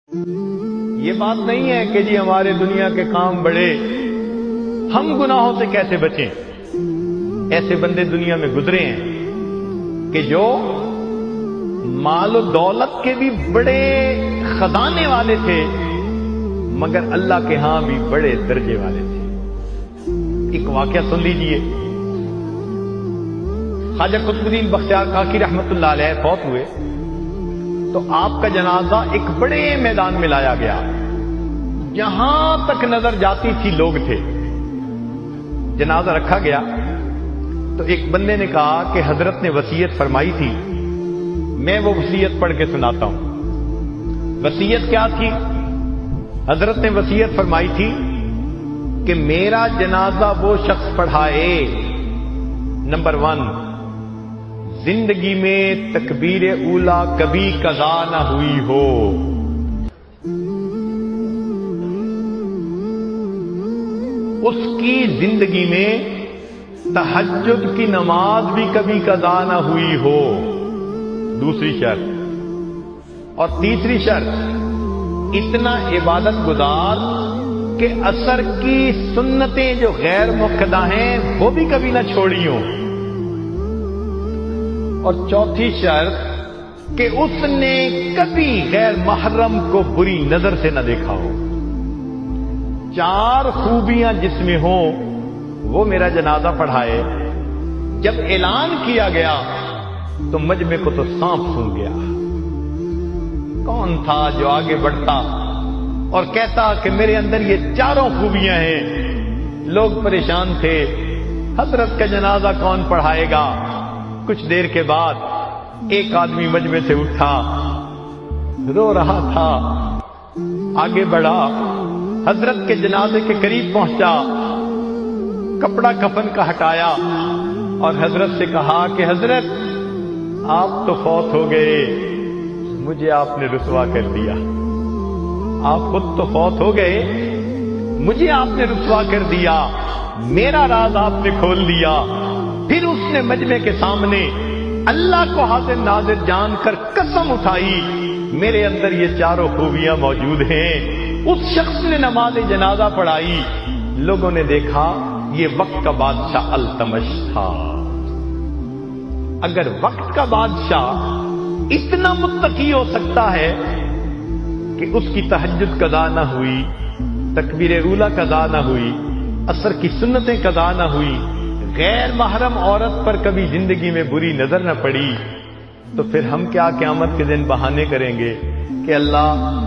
یہ بات نہیں ہے کہ جی ہمارے دنیا کے کام بڑے، ہم گناہوں سے کیسے بچیں؟ ایسے بندے دنیا میں گزرے ہیں کہ جو مال و دولت کے بھی بڑے خزانے والے تھے مگر اللہ کے ہاں بھی بڑے درجے والے تھے۔ ایک واقعہ سن لیجئے، خواجہ قطب الدین بختیار کاکی رحمت اللہ علیہ فوت ہوئے تو آپ کا جنازہ ایک بڑے میدان میں لایا گیا، جہاں تک نظر جاتی تھی لوگ تھے۔ جنازہ رکھا گیا تو ایک بندے نے کہا کہ حضرت نے وصیت فرمائی تھی، میں وہ وصیت پڑھ کے سناتا ہوں۔ وصیت کیا تھی؟ حضرت نے وصیت فرمائی تھی کہ میرا جنازہ وہ شخص پڑھائے، نمبر 1، زندگی میں تکبیر اولا کبھی قضا نہ ہوئی ہو، اس کی زندگی میں تہجد کی نماز بھی کبھی قضا نہ ہوئی ہو، دوسری شرط۔ اور تیسری شرط، اتنا عبادت گزار کہ عصر کی سنتیں جو غیر مؤکدہ ہیں وہ بھی کبھی نہ چھوڑی ہوں۔ اور چوتھی شرط کہ اس نے کبھی غیر محرم کو بری نظر سے نہ دیکھا ہو۔ 4 خوبیاں جس میں ہوں وہ میرا جنازہ پڑھائے۔ جب اعلان کیا گیا تو مجمع کو تو سانپ سن گیا۔ کون تھا جو آگے بڑھتا اور کہتا کہ میرے اندر یہ 4 خوبیاں ہیں؟ لوگ پریشان تھے، حضرت کا جنازہ کون پڑھائے گا؟ کچھ دیر کے بعد ایک آدمی مجمع سے اٹھا، رو رہا تھا، آگے بڑھا، حضرت کے جنازے کے قریب پہنچا، کپڑا کفن کا ہٹایا اور حضرت سے کہا کہ حضرت آپ تو فوت ہو گئے، مجھے آپ نے رسوا کر دیا۔ آپ خود تو فوت ہو گئے، مجھے آپ نے رسوا کر دیا، میرا راز آپ نے کھول دیا۔ پھر اس نے مجمع کے سامنے اللہ کو حاضر ناظر جان کر قسم اٹھائی، میرے اندر یہ 4 خوبیاں موجود ہیں۔ اس شخص نے نماز جنازہ پڑھائی، لوگوں نے دیکھا یہ وقت کا بادشاہ التمش تھا۔ اگر وقت کا بادشاہ اتنا متقی ہو سکتا ہے کہ اس کی تہجد قضا نہ ہوئی، تکبیر اولا قضا نہ ہوئی، عصر کی سنتیں قضا نہ ہوئی، غیر محرم عورت پر کبھی زندگی میں بری نظر نہ پڑی، تو پھر ہم کیا قیامت کے دن بہانے کریں گے کہ اللہ